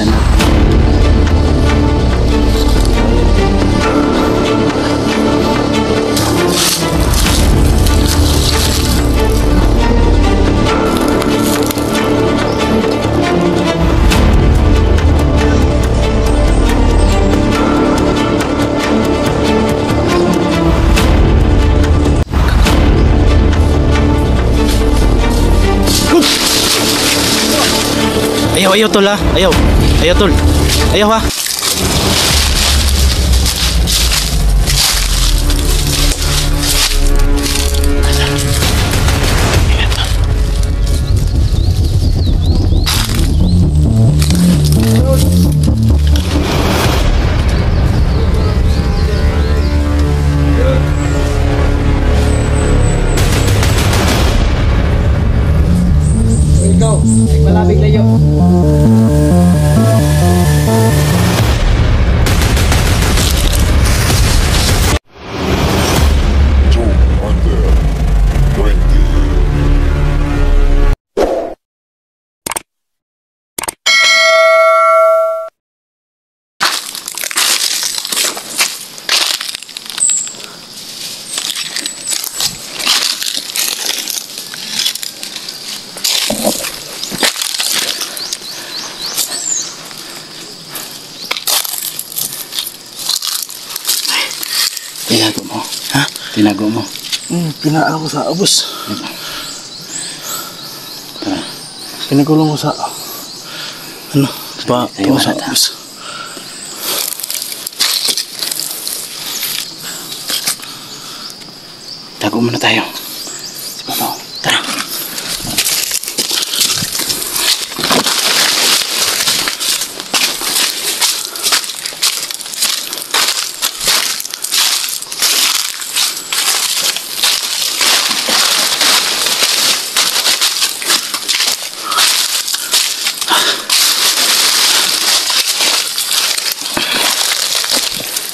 na. Ayaw tol ha. Ayaw tol. Ayaw ha. Ikaw, malabig layo. Tinago mo? Ha? Tinago mo? Pinaan ko sa abos. Tara. Pinakulong ko sa... Ano? Ayaw sa na abos. Tago muna tayo. Si Papa. Tara.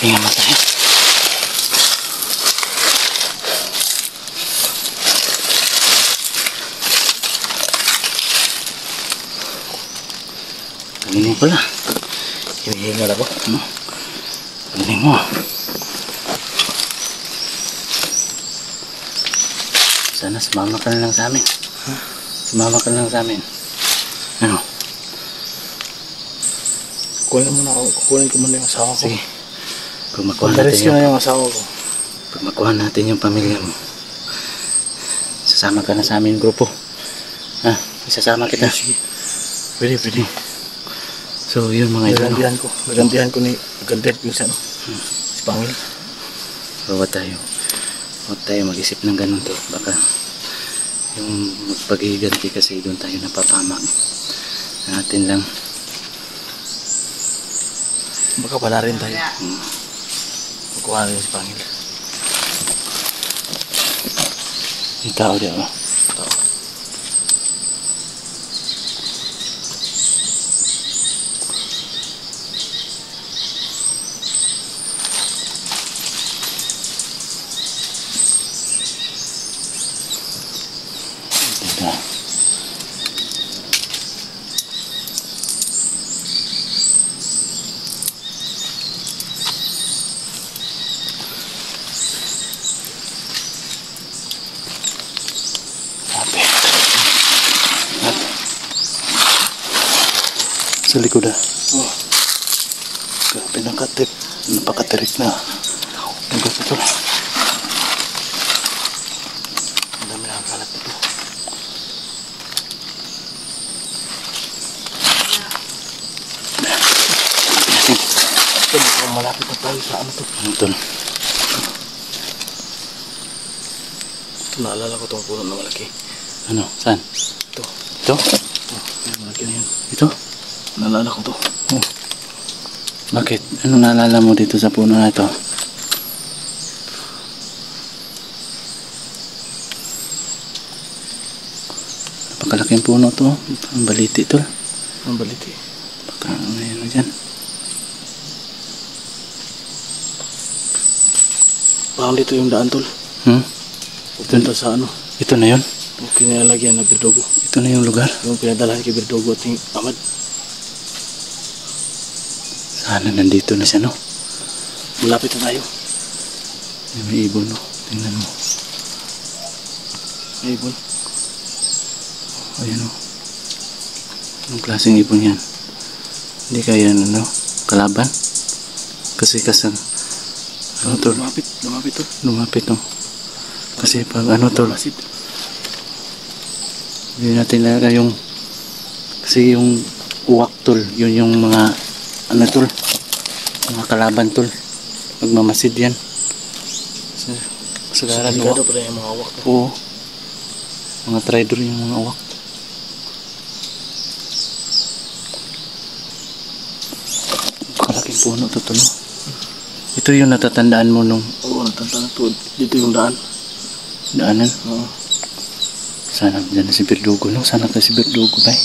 Tingnan mo tayo. Galing pala. Hinihingal ako. Ano? Galing mo. Sana sumama ka na lang sa amin. Sumama ka na lang sa amin. Ano? Kukunin ko muna yung asawa ko. Sige. Pag makuha Pagdaris ko natin na yung asawa ko. Pag makuha natin yung pamilya mo, sasama ka na sa aming grupo. Ha? Isasama kita. Sige. Pwede. So yun mga idol. Nagantihan ko ni Gandred minsan. Si Pangil. So huwag tayo mag-isip ng ganun to. Baka yung magpag-iganti kasi doon tayo napapamak. Natin lang. Baka pala rin tayo. Magkuha rin si Pangil. Ikaw di ba? Sa likod Grabe nakatip. Napakatirik na. Ang gusto ito. Ang dami nakakalat ito. Ito, malapit na tayo sa ano to. Ano to? Ito, naalala ko itong puno na malaki. Ano? Saan? Ito. Ito? Yung malaki na yun. Ito? Naalala ko to. Bakit? Ano naalala mo dito sa puno na ito? Napakalaking puno to. Ang baliti to. Ang baliti. Baka ano dyan. Parang dito yung daan tol. Pupunta sa ano. Ito na yun? Yung kinalagyan na Birdogo. Ito na yung lugar? Yung pinadalahan kay Birdogo at yung Amad. Sana nandito na siya, no? Malapit na tayo. May ibon, no? Tingnan mo. May ibon. Ayan, no? Anong klaseng ibon yan? Hindi kaya, ano, kalaban? Kasi kasang, ano to? Lumapit to. Lumapit, no? Kasi pag ano to, hindi natin talaga yung, kasi yung uwak tol, yun yung mga, ano tol, mga kalaban tol. Magmamasid yan. Kasagaran uwak. Sigado pala yung mga uwak. Oo. Mga trader yung mga uwak. Kalaking puno to tol, no? Ito yung natatandaan mo nung Oo, natatandaan to. Dito yung daan. daanan. Oo. Sana dyan na si Berdugo, no? Sana ka si Berdugo, bay.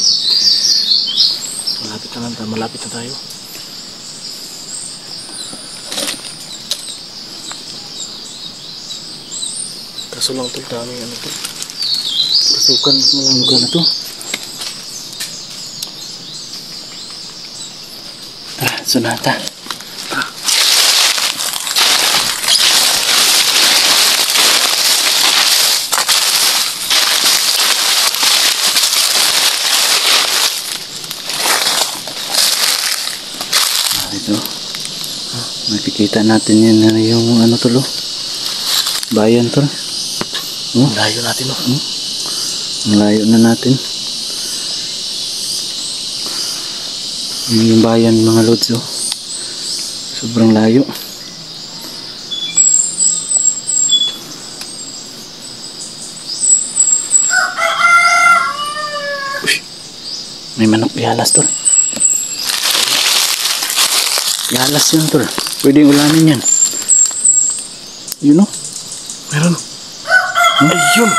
Malapit na tayo. Kaso lang tol, daming ano to. Pasukan mo lang Lugar na to. Tara, sunata. Ito. Makikita natin yan na yung ano tol, oh. Bayan tol. Oh, layo natin, no? ang layo na natin. Yun yung bayan mga lods, oh. Sobrang layo. Uy, may manok pihalas tol. Pihalas yun tol. Pwede ulanin yan. Yun, oh. Meron. Ayun.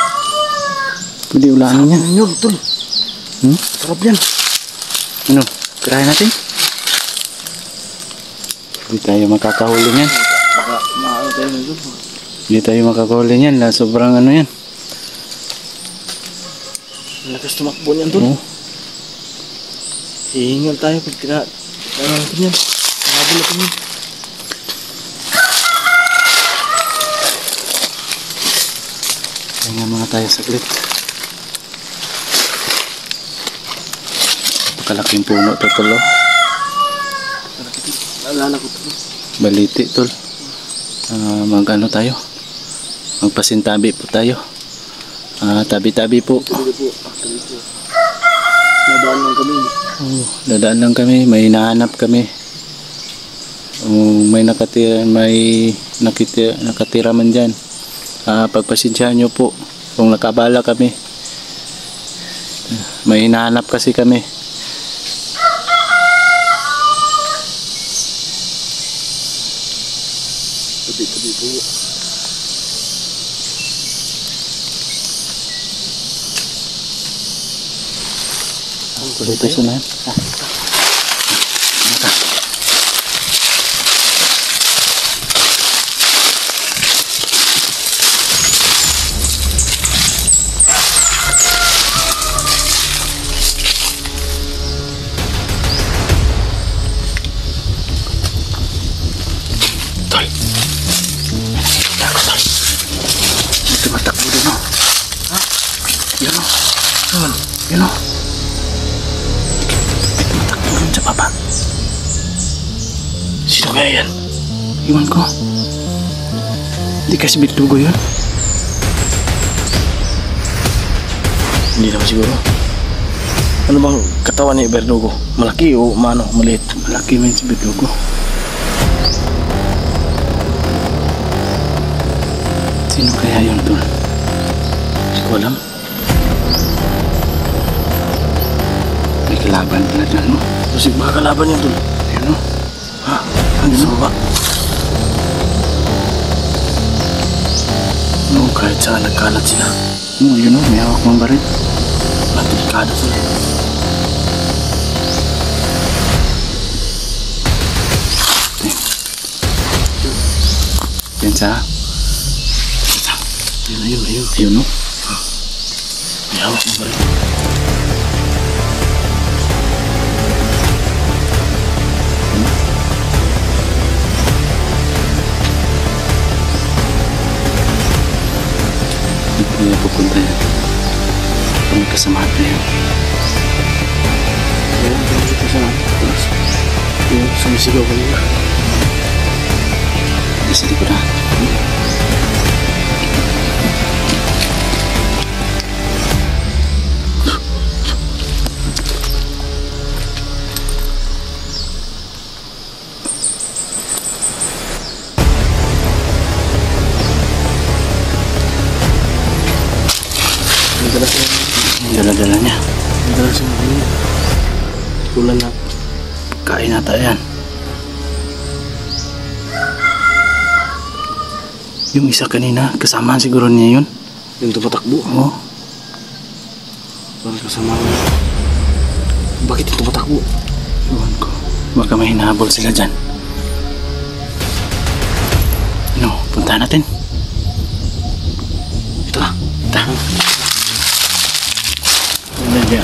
Pwede ulanin yan. Yun, tol. Sarap yan. Ano? Tirahin natin? Hindi tayo makakahuli niyan. Baka maano tayo na yun. Hindi tayo makakahuli niyan. Sobrang ano yan. Lakas tumakbo niyan, tol. Oo. Hihingal tayo pag tira natin yan. Nakabula natin yan. Kaya mga tayo saglit. Kalaking puno to tol, oh. Naalala ko to. Baliti tol. Mag ano tayo? Magpasintabi po tayo. Tabi-tabi po. Tuloy po. Nadaan lang kami. Oh, dadaan lang kami. May hinahanap kami. May nakatira man dyan. Pagpasensyahan nyo po kung nakabala kami. May hinahanap kasi kami. Tabi-tabi po. Dito sunan. Yun o. Tumatakbo dun sa baba. Sino kaya yan? Iwan ko. Hindi kasi Berdugo yun. Hindi naman siguro. Ano bang katawan ni Berdugo? Malaki o maliit? Malaki man si Berdugo. Sino kaya yun tol? Hindi ko alam. May kalaban pala dyan, no? Kasi baka kalaban yan, tol. Ayun, no? Ha? Ano sa baba? No, kahit saan nagkalat sila. No, yun, no? May hawak mong baril. Delikado sila. Yan sa... Ayun. Ayun, no? May hawak mo ba rin? pupunta yan? Kung may kasamahan pa yan. Meron ba dito sa taas? Yung sumisigaw kanina. Nasa likuran. Dala-dala niya. Dala siya kanina. Ulan na. Kain nata yan. Yung isa kanina, kasama siguro niya yun. Yung tumatakbo. Oo. Parang kasama niya. Bakit yung tumatakbo? Iwan ko. Baka may hinahabol sila dyan. No, punta natin. Tara. Tara. Diyan.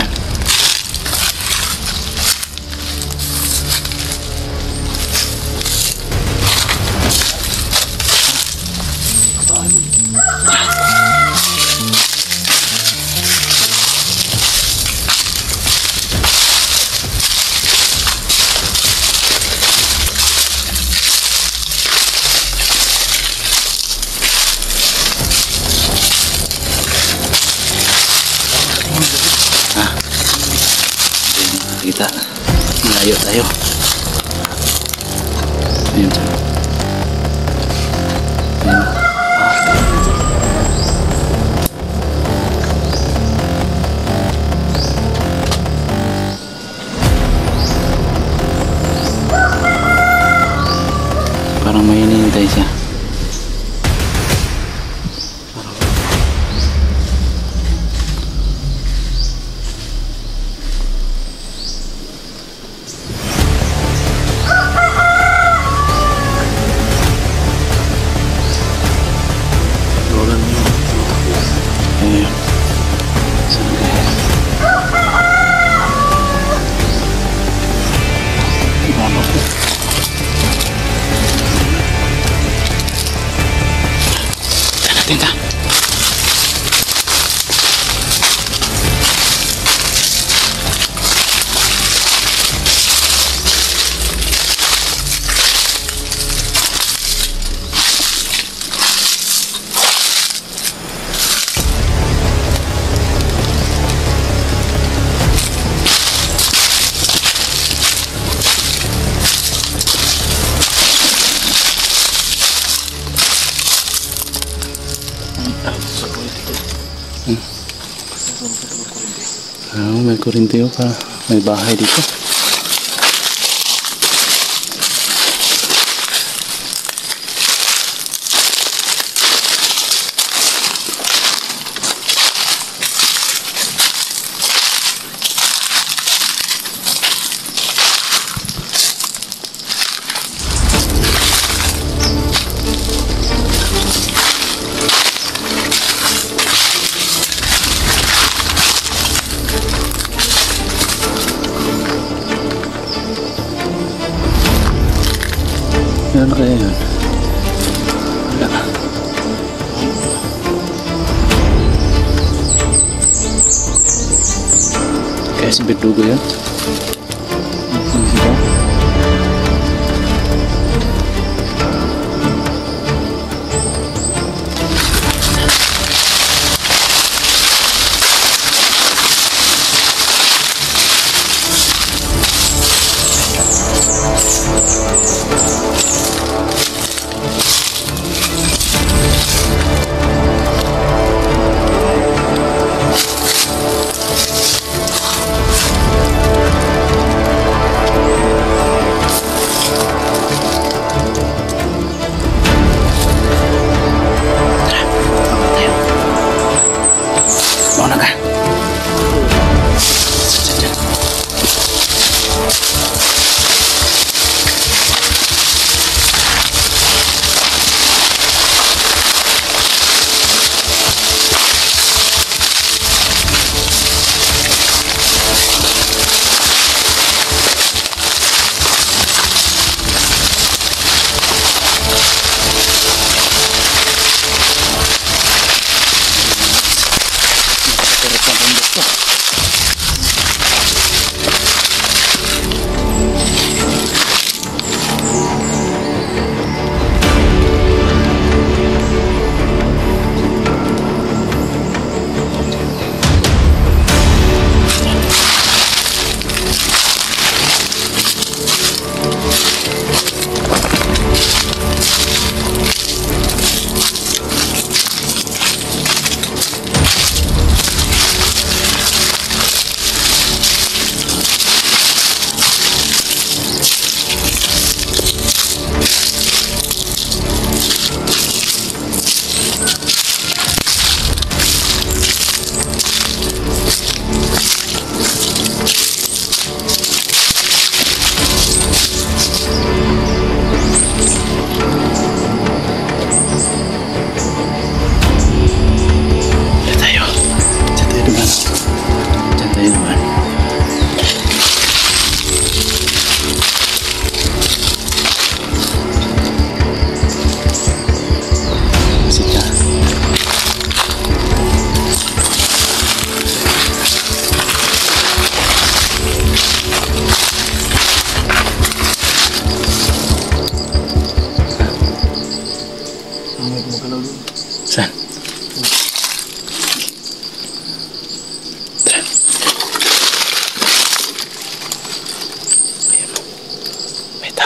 Kita malayo tayo. Ayun. Ayun. Parang may hinihintay siya. Tinta. May kurente pa. May bahay dito. Ano kaya yun? Wala. Kaya si Berdugo yun? Ano siya?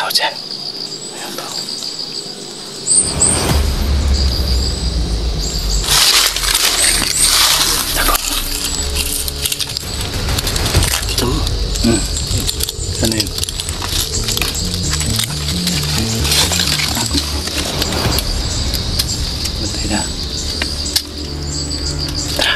tao dyan. Mayroong tao. Tago. Kita mo. Ano yun? Matay na. Tara.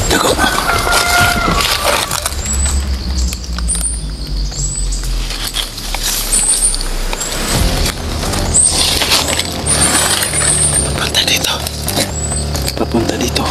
Tago. Papunta dito. Papunta dito.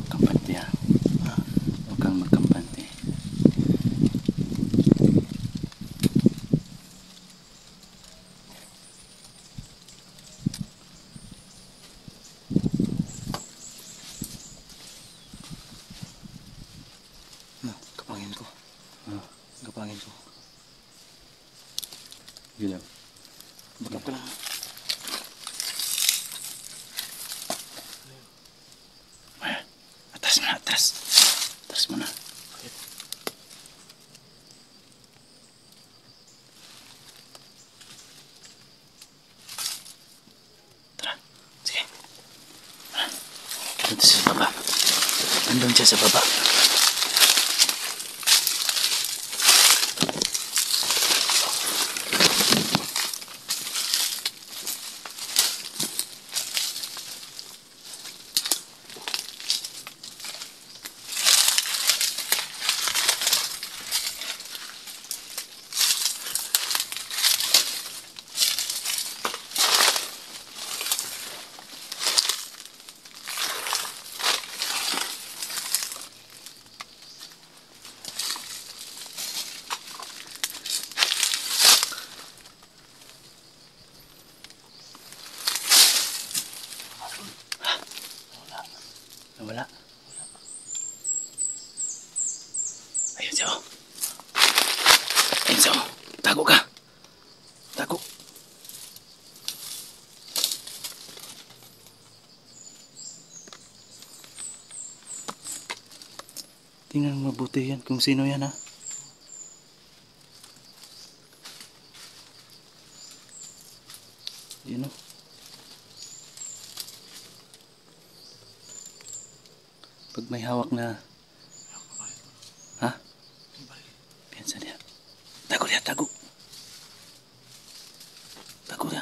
Kampante ha. Huwag kang magkampante. Kapangin ko. Kapangin ko. Yun lang. Bakit ka lang? Ayan. Atras mo na, atras. Atras mo na. Tara. Sige. Dito siya sa baba. Nandun siya sa baba. Nawala. Ayun siya, oh. Ayun siya, oh. Tago ka. Tago. Tingnan mo mabuti yan kung sino yan ha. Yun o. Pag may hawak na... Ha? Piyansa niya. Tago dia, tago. Tago dia.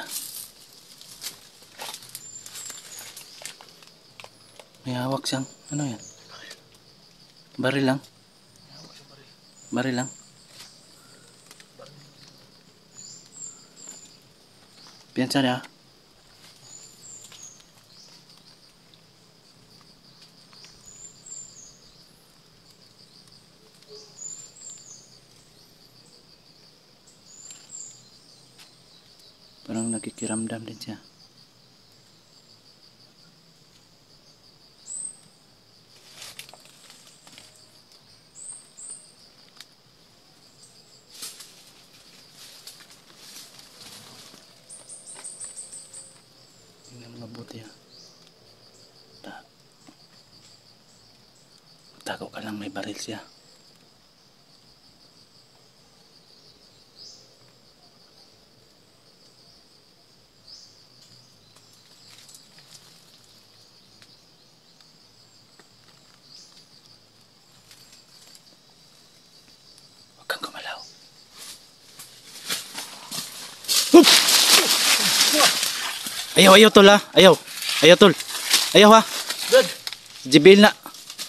May hawak siyang... Ano yan? Baril lang? Baril lang? Piyansa niya. nakikiramdam din siya. Tingnan mo mabuti ha. Tago ka lang, may baril siya. Huwag kang gumalaw. Ayaw tol ha. Ayaw tol. Ayaw ha. Brad. Jibil na.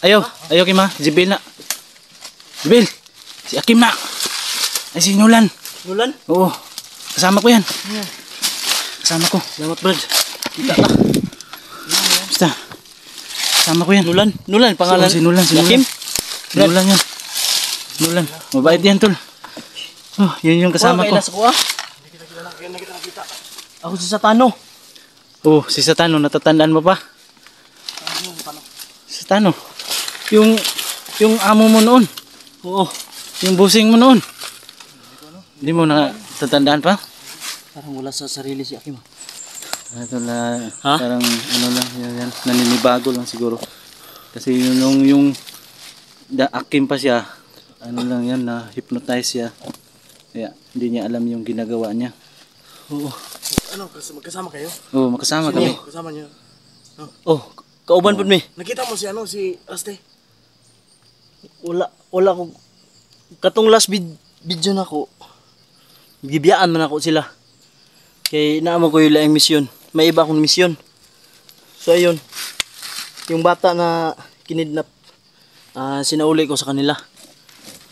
Ayaw Kim ha. Jibil na. Jibil. Si Akim na. Ay si Nulan. Nulan? Oo. Kasama ko yan. Kasama ko. Salamat, Brad. Kita ka. Basta. Kasama ko yan. Nulan pangalan. Si Nulan. Akim? Nulan yan. Nulan. Mabait yan tol. Oh, yun yung kasama ko. Kailas ko ah. Hindi kita nakita. Ako si Satano. Oh, si Satano. Natatandaan mo pa? Satano. Yung amo mo noon. Oo. Yung busing mo noon. Hindi mo natatandaan pa? Parang wala sa sarili si Akim. Ito la, Ha? parang ano lang yan, naninibago lang siguro. Kasi yung Akim pa siya, ano lang yan, na hypnotize siya. Kaya hindi niya alam yung ginagawa niya. Oo. Ano, magkasama kayo? Oo, magkasama kami. Kasama niyo. Oh, kauban po mi. Nakita mo si Aste? Wala ko. Katong last video na ko. Gibiyaan man ako sila. Kay naman ko yung laing misyon. May iba akong misyon. So ayun. Yung bata na kinidnap, sinauli ko sa kanila.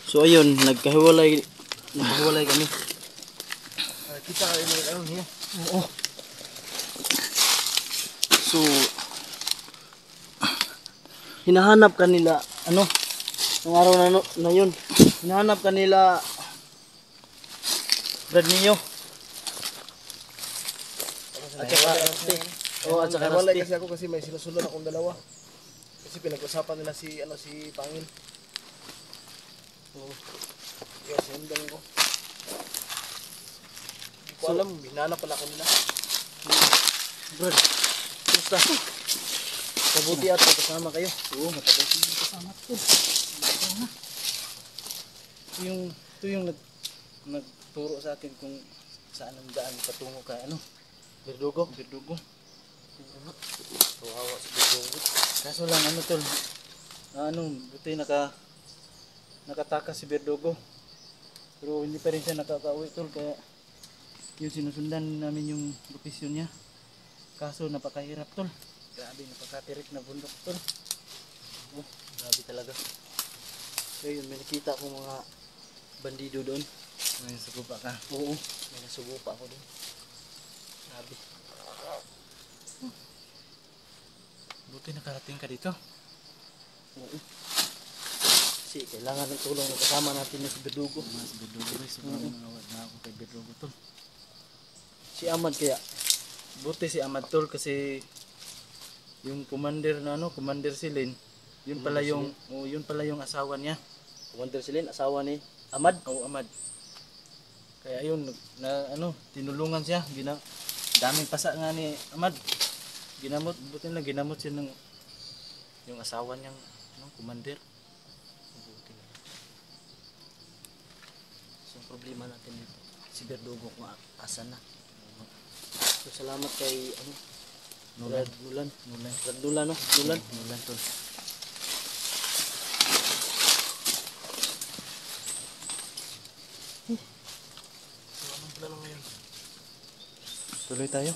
So ayun, nagkahiwalay kami. Kita kayo ng ano niya. Oo. So hinahanap kanila nung araw na yun. Hinahanap kanila Brad Neo. At saka Rusty. At saka Rusty. Kasi ako kasi may sinusunod akong dalawa. Kasi pinag-usapan nila si Pangil. Kaya sinundan ko. Hindi ko alam, hinanap pala ako nila. Brad, kumusta? Mabuti at kasama kayo. Oo, matagal yung kasama ko. Ito yung nagturo sa akin kung saan ang daan patungo kay Berdugo. Kawawa si Berdugo. Kaso lang tol, buti nakatakas si Berdugo. Pero hindi pa rin siya nakakauwi tol, kaya yung sinusundan namin yung location niya. Kaso napakahirap tol. Grabe, napakatirik na bundok tol. Oh, grabe talaga. So yun, may nakita akong mga bandido doon. May sugupa ka. Oo, may nasugupa ako doon. Grabe. Buti nakarating ka dito. Oo. Kasi kailangan ng tulong ng kasama natin na si Berdugo. Si Berdugo rin, sobrang nawad na ako kay Berdugo tol. Si Ahmad kaya. Buti si Ahmad tol kasi yung commander si Lin, yun pala yung asawa niya. Commander Silin, asawa ni Ahmad. Oo, Ahmad. Kaya ayun, tinulungan siya. Daming pasa nga ni Ahmad. Buti na ginamot siya ng yung asawa niyang commander. Buti na. So, ang problema natin dito, si Berdugo kung asan na. So, salamat kay Nulan tol. Tuloy tayo.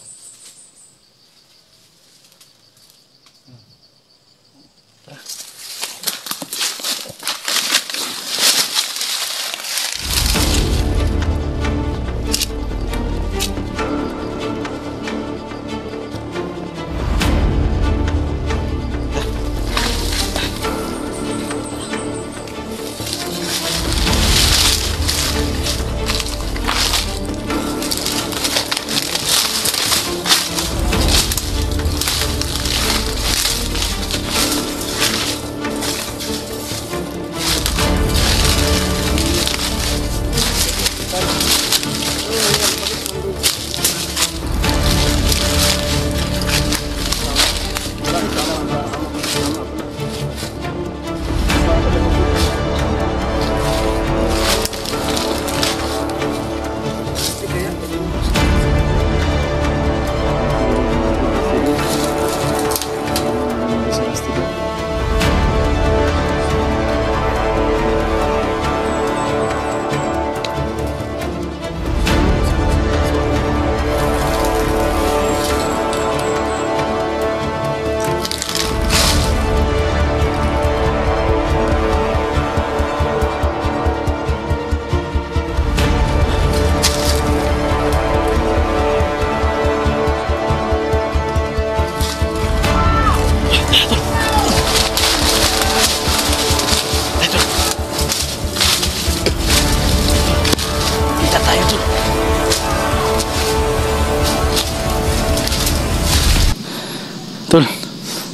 Tol,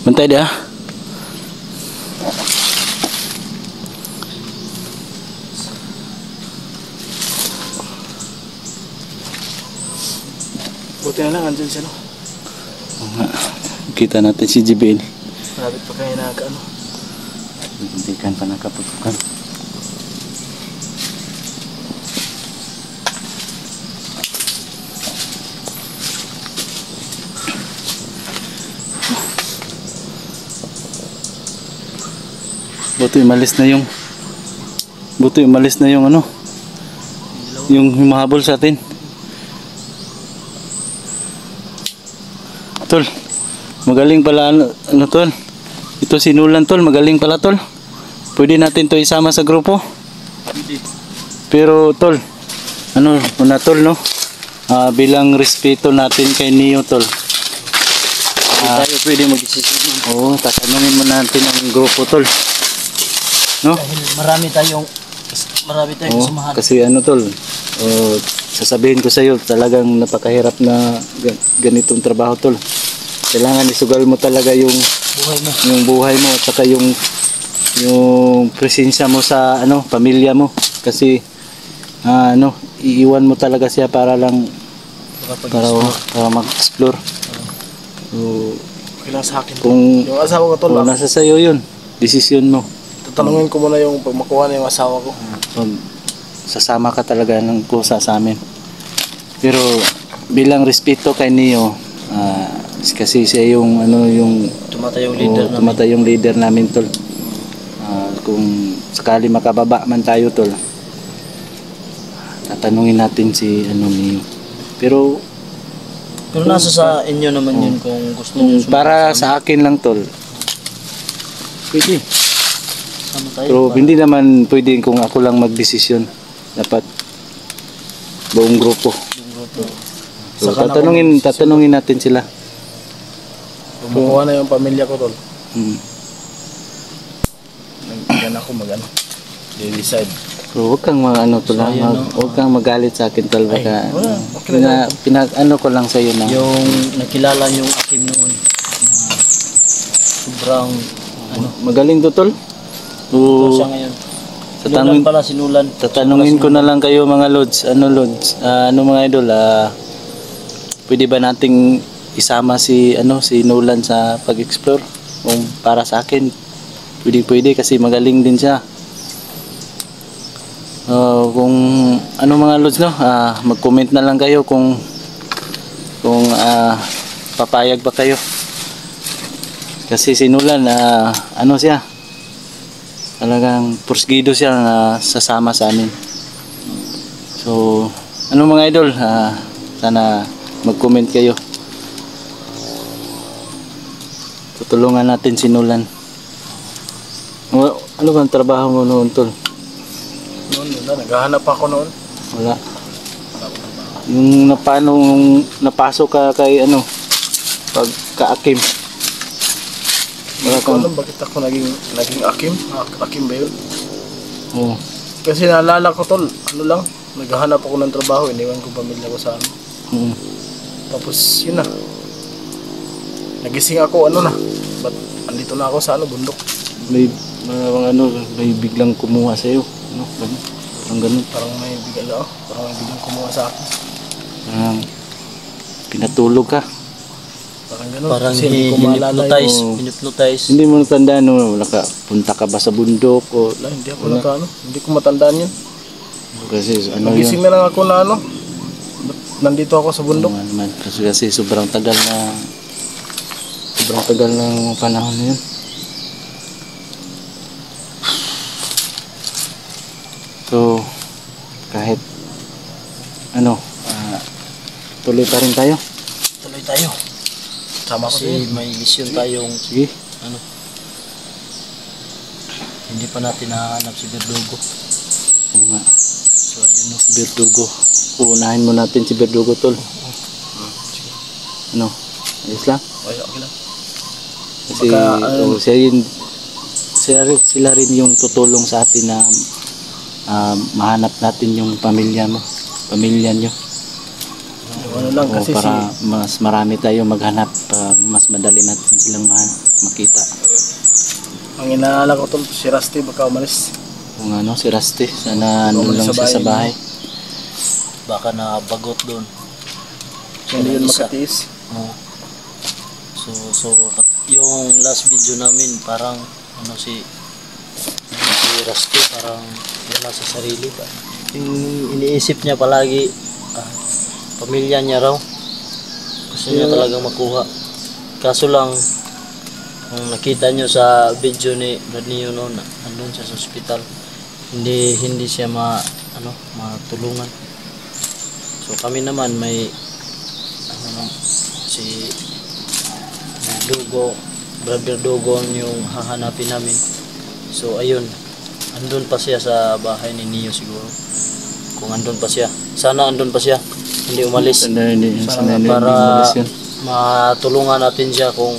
bantay dia. Buti na lang, andyan siya, no? Oo nga. Kita natin si JBL. Malapit pa kayo nakakaano. Hindi kan pa nakaputukan. Buti umalis na yung ano, yung humahabol sa atin. Tol, magaling pala ano tol. Ito si Nulan tol, magaling pala tol. Pwede natin to isama sa grupo. Pero tol, ano muna tol no? Bilang respeto natin kay Neo tol. Tayo pwede mag-decision. Oo, tatanungin mo natin ang grupo tol. No? Dahil marami tayong Oo, kasamahan. kasi ano tol, sasabihin ko sa iyo, talagang napakahirap na ganitong trabaho tol. Kailangan isugal mo talaga yung buhay mo at saka yung presensya mo sa ano, pamilya mo kasi ano, iiwan mo talaga siya para lang para mag-explore. So, Kailangan sa akin. kung Yung asawa ko, tol, nasa sa iyo yun, desisyon mo. tatanungin ko muna yung pag makuha na yung asawa ko. Pag sasama ka talaga ng kusa sa amin. Pero bilang respeto kay Neo, kasi siya yung ano yung tumatayong leader namin tol. Kung sakali makababa man tayo tol, tatanungin natin si ano Neo. Pero nasa sa inyo naman yun kung gusto nyo para sa akin lang tol, pwede. sama tayo. Pero hindi naman pwede kung ako lang magdesisyon. Dapat buong grupo. So, Saka na tatanungin natin sila. Kung makuha na yung pamilya ko, tol, yan ako mag-ano. Decide. So, huwag kang ano tol, huwag kang magalit sa akin tol baka wala. Okay lang. pinag-ano ko lang sa iyo na Yung nakilala yung akim noon na sobrang magaling to tol. ito siya ngayon. Sinulan. Tatanungin ko na lang kayo mga lods, ano mga idol, pwede ba nating isama si Nulan sa pag-explore? Kung para sa akin, pwede kasi magaling din siya. Kung ano mga lods no, mag-comment na lang kayo kung papayag ba kayo. Kasi si Nulan ano siya? Talagang pursgido siya na sasama sa amin. So, ano mga idol, sana mag-comment kayo. Tutulungan natin si Nulan. Ano bang trabaho mo noon, tol? Noon, naghahanap ako noon. Wala. Yung paano napasok ka kay pagka-akim. Hindi ko alam bakit ako naging akim. Akim ba yun? Oo. Kasi naalala ko, tol, ano lang, naghahanap ako ng trabaho, iniwan ko pamilya ko sa ano. Tapos yun na. Nagising ako, ba't andito na ako sa bundok. May biglang kumuha sa iyo. Ganun. Parang may biglang kumuha sa akin. Pinatulog ka. Parang ganun. Parang Kasi hindi ko maalala yung... hinipnotize. Hindi mo natandaan punta ka ba sa bundok o Wala, hindi ako hindi ko matandaan yun. kasi Nagising na lang ako na ba't nandito ako sa bundok. naman kasi sobrang tagal ng panahon na yun. So kahit tuloy pa rin tayo. Tuloy tayo. Sama ko Kasi din. may mission tayong Sige. hindi pa natin nahanap si Berdugo. Oo nga. So ayun Berdugo. Uunahin mo natin si Berdugo tol. Ayos lang. Okay lang. Kasi sila rin yung tutulong sa atin na mahanap natin yung pamilya nyo. Ano lang O, kasi para mas marami tayo maghanap, mas madali natin silang makita. ang inaalala ko tol, si Rusty baka umalis. Kung ano, si Rusty, sana ano Bumalik lang sa siya sa bahay. bahay. Baka nabagot doon. Hindi yun Isa. makatiis. Oo. So yung last video namin parang ano si Rusty parang wala sa sarili ba. Yung iniisip niya palagi pamilya niya raw. Gusto niya talagang makuha. Kaso lang kung nakita niyo sa video ni Rodney noon, andun siya sa ospital. Hindi siya matulungan. So kami naman may si Dugo, Brother Dugo yung hahanapin namin. So ayun, andun pa siya sa bahay ni Neo siguro. Kung andun pa siya, sana andun pa siya, hindi umalis. Para matulungan natin siya kung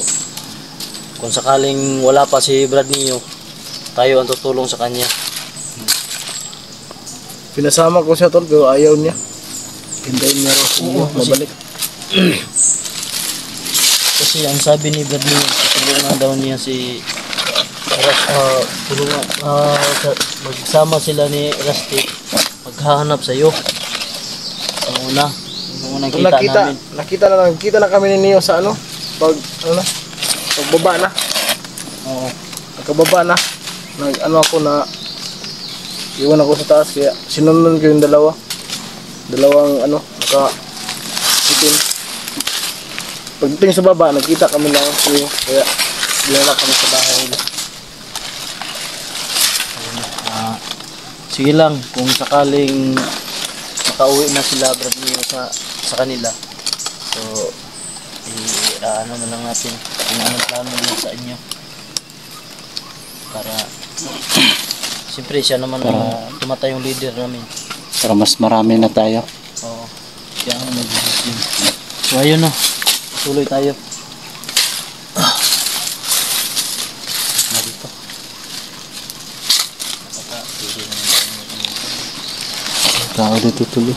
sakaling wala pa si Brad Neo, tayo ang tutulong sa kanya. Pinasama ko siya tol pero ayaw niya. Hintayin niya raw mabalik. Kasi ang sabi ni Brad Neo, tulungan daw niya si magsama sila ni Rusty, maghahanap sa iyo. Ang unang kita namin. Nakita na kami ni Neo sa pagbaba na. Oo. Pagkababa na. Ako na iwan ako sa taas kaya sinunod ko yung dalawang naka-itim. Pagdating sa baba, nagkita kami lang kaya dinala kami sa bahay nila. Sige lang, kung sakaling makauwi na sila Brad Neo sa kanila, so ano na lang natin kung anong plano nila sa inyo para siyempre siya naman tumatay yung leader namin para mas marami na tayo. Oo, siya ang mag-decision. So ayun na, tuloy tayo na dito. Tao dito tuloy.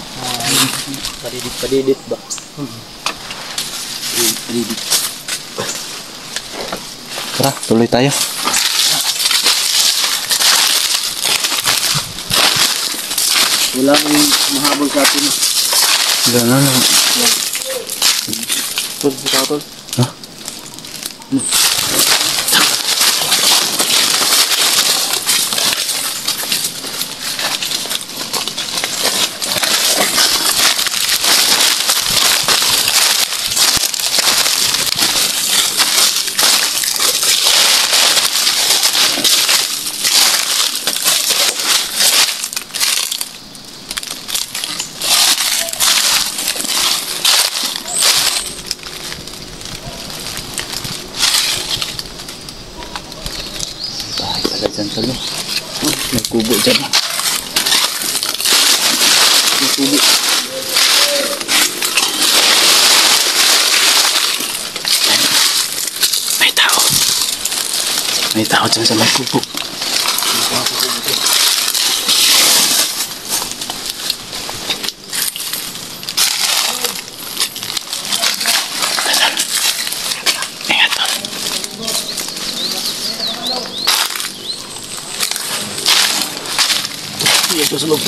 Padidit ba? Padidit. Tara, tuloy tayo. Wala kang mahabag sa atin. Wala na lang. Tol. Ha? Dyan sa loob. May kubo dyan. May kubo. May tao. May tao dyan sa may kubo. Ingat tol. Ito sa loob.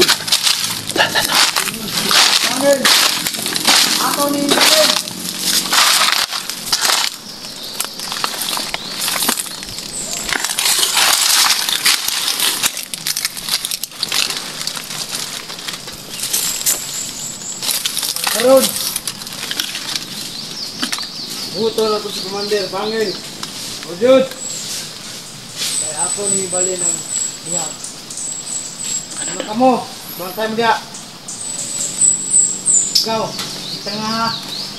Ako ni Miguel. Karod. Buto na to si Commander. Bangin. Ojud. Kaya ako ni bali ng bihag. Ano ka mo? Bantay mo diya. Ikaw. Kita nga.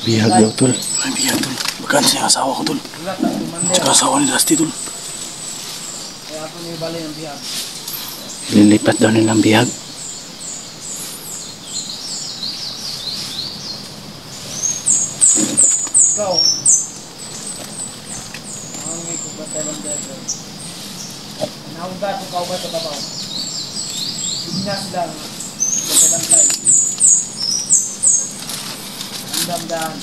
Bihag daw tol. May bihag tol. Bagaan siya asawa ko tol. Wala ka Commander. Tsaka asawa ni Rusty tol. Kaya ako ni bali ng bihag. Lilipat daw nilang bihag. Ikaw. Ang may kubatay lang dito. Naugat ko ba sa babaw? Binas lang. Kubatay lang live. Dahan-dahan.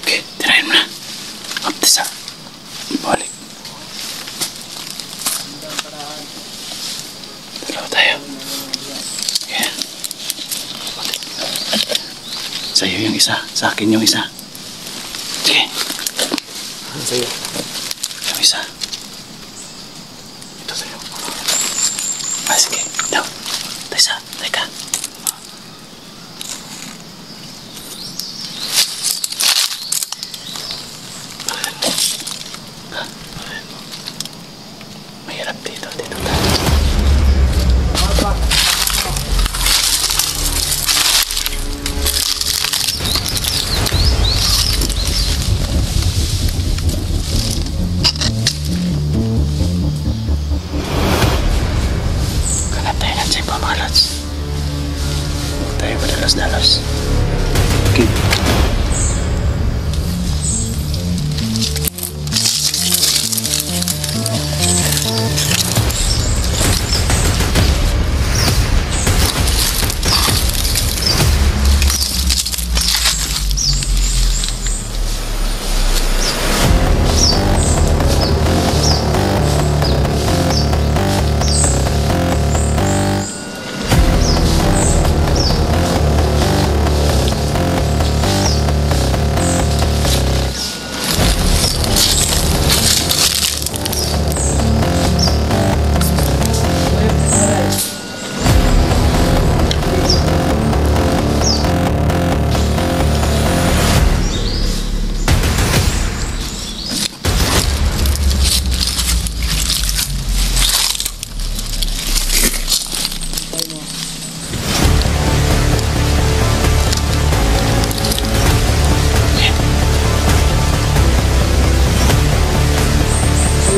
Okay, tirahin mo na. Uptis ha. Balik. Dalawa tayo. Okay. Sa'yo yung isa. Sa akin yung isa. Sige. Sa'yo. Yung isa. Ito sa'yo. Ah, sige. Ito. Ito isa. Teka. Mahirap dito. Dito tayo. Kanap tayo ng tiyempo mga lods. Huwag tayo padalas-dalas. Okay.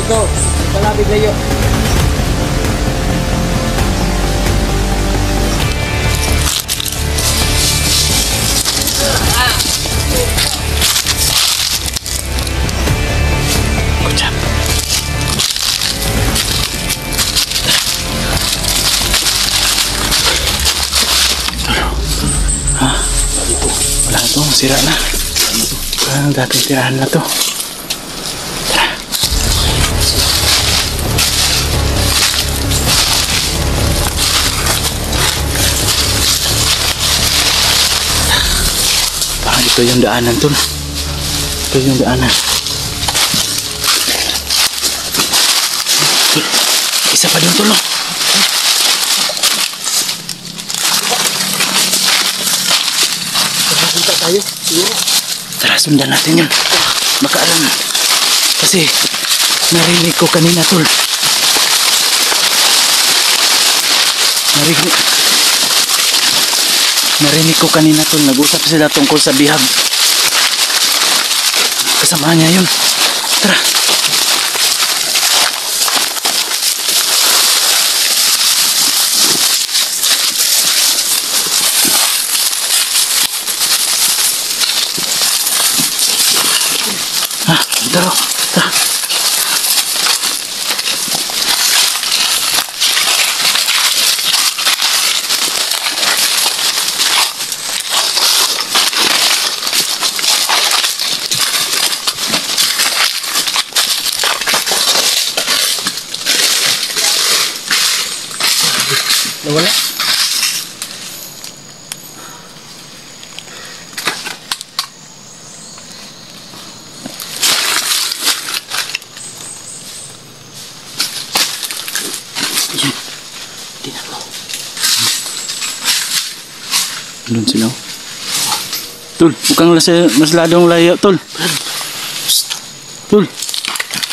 Ito, palabig layo. Good job. Ha? Wala na to. Sira na. Wala nang dating tirahan na to. Tara. Parang ito yung daanan to. Ito yung daanan. Isa pa doon to, no? Nakakita tayo. Siguro. Tara, sundan natin yun. Baka alam. Kasi narinig ko kanina, tol. Narinig ko kanina, tol. Nag-usap sila tungkol sa bihag. Kasama niya yun. Tara. Tara. Tara. Nawala. Tingnan mo. Doon sila. Tol, huwag kang masyadong layo, tol. Tol.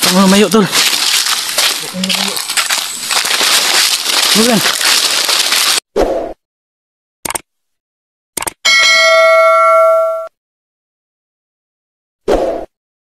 Huwag mo lumayo, tol. Huwag mo lumayo. Huwag yan.